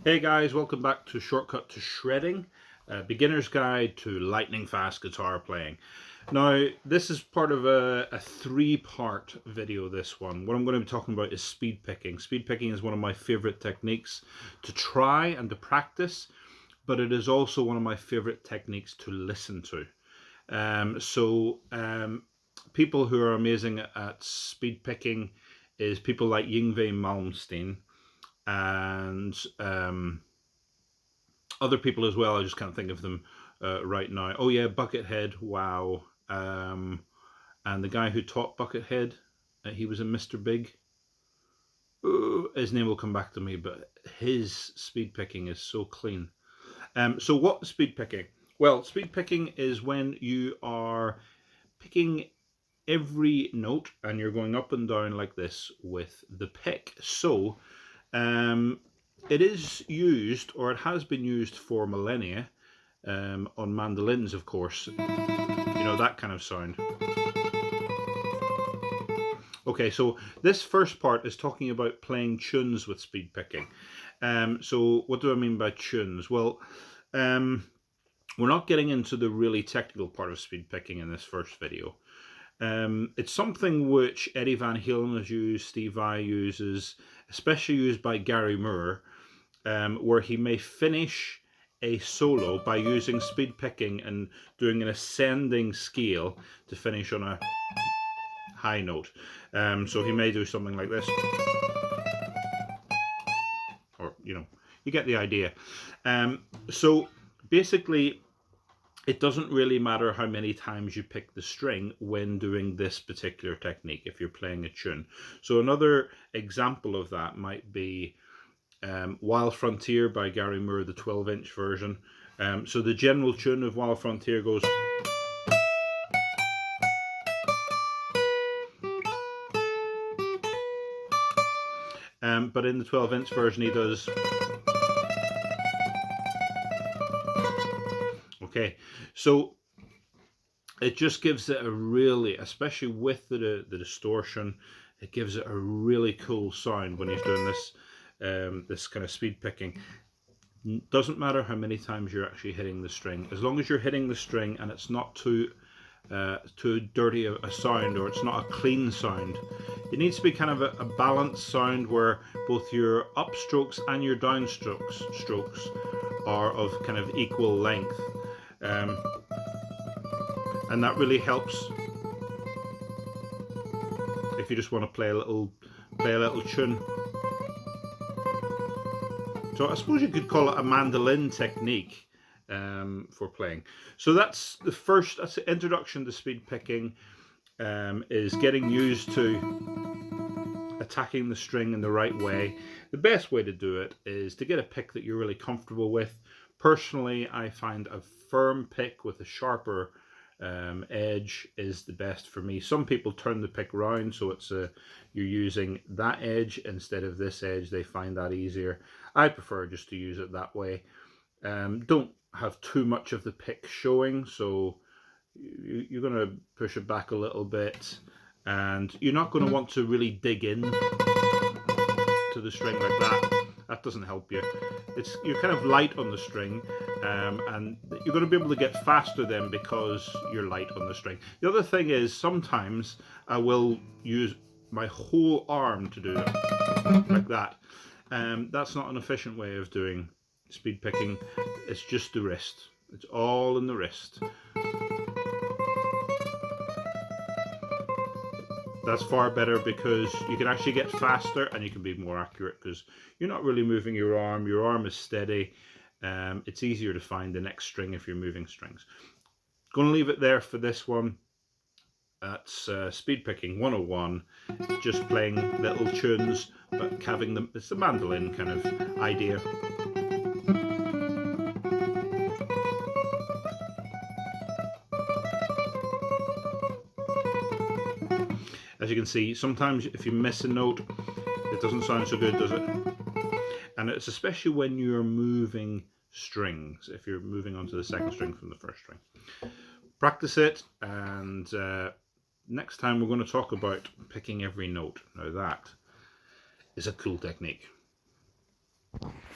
Hey guys, welcome back to Shortcut to Shredding, beginner's guide to lightning fast guitar playing. Now, this is part of a three-part video, this one. What I'm going to be talking about is speed picking. Speed picking is one of my favorite techniques to try and to practice, but it is also one of my favorite techniques to listen to. People who are amazing at speed picking is people like Yngwie Malmsteen, and other people as well. I just can't think of them right now. Oh yeah, Buckethead, wow. And the guy who taught Buckethead, he was a Mr. Big. Ooh, his name will come back to me, but his speed picking is so clean. So what is speed picking? Well, speed picking is when you are picking every note and you're going up and down like this with the pick. So it is used, or it has been used for millennia, on mandolins, of course. You know, that kind of sound. Okay, so this first part is talking about playing tunes with speed picking. So what do I mean by tunes? Well, we're not getting into the really technical part of speed picking in this first video. It's something which Eddie Van Halen has used, Steve Vai uses, especially used by Gary Moore, where he may finish a solo by using speed picking and doing an ascending scale to finish on a high note. So he may do something like this, or, you know, you get the idea. So basically, it doesn't really matter how many times you pick the string when doing this particular technique if you're playing a tune. So another example of that might be Wild Frontier by Gary Moore, the 12-inch version. So the general tune of Wild Frontier goes... but in the 12-inch version he does... Okay, so it just gives it a really, especially with the distortion, it gives it a really cool sound when he's doing this this kind of speed picking. Doesn't matter how many times you're actually hitting the string, as long as you're hitting the string and it's not too dirty a sound, or it's not a clean sound. It needs to be kind of a balanced sound where both your upstrokes and your downstrokes are of kind of equal length. And that really helps if you just want to play a little tune. So I suppose you could call it a mandolin technique for playing. So that's the introduction to speed picking, is getting used to attacking the string in the right way. The best way to do it is to get a pick that you're really comfortable with. Personally, I find a firm pick with a sharper edge is the best for me. Some people turn the pick round, so it's you're using that edge instead of this edge. They find that easier. I prefer just to use it that way. Don't have too much of the pick showing, so you're going to push it back a little bit, and you're not going to want to really dig in to the string like that. That doesn't help you. You're kind of light on the string, and you're going to be able to get faster then because you're light on the string. The other thing is, sometimes I will use my whole arm to do it like that. That's not an efficient way of doing speed picking. It's just the wrist. It's all in the wrist. That's far better because you can actually get faster and you can be more accurate because you're not really moving your arm. Your arm is steady. It's easier to find the next string if you're moving strings. Going to leave it there for this one. That's Speed Picking 101. Just playing little tunes, but having them. It's a mandolin kind of idea. As you can see, sometimes if you miss a note, it doesn't sound so good, does it? And it's especially when you're moving strings, if you're moving onto the second string from the first string. Practice it, and next time we're going to talk about picking every note. Now that is a cool technique.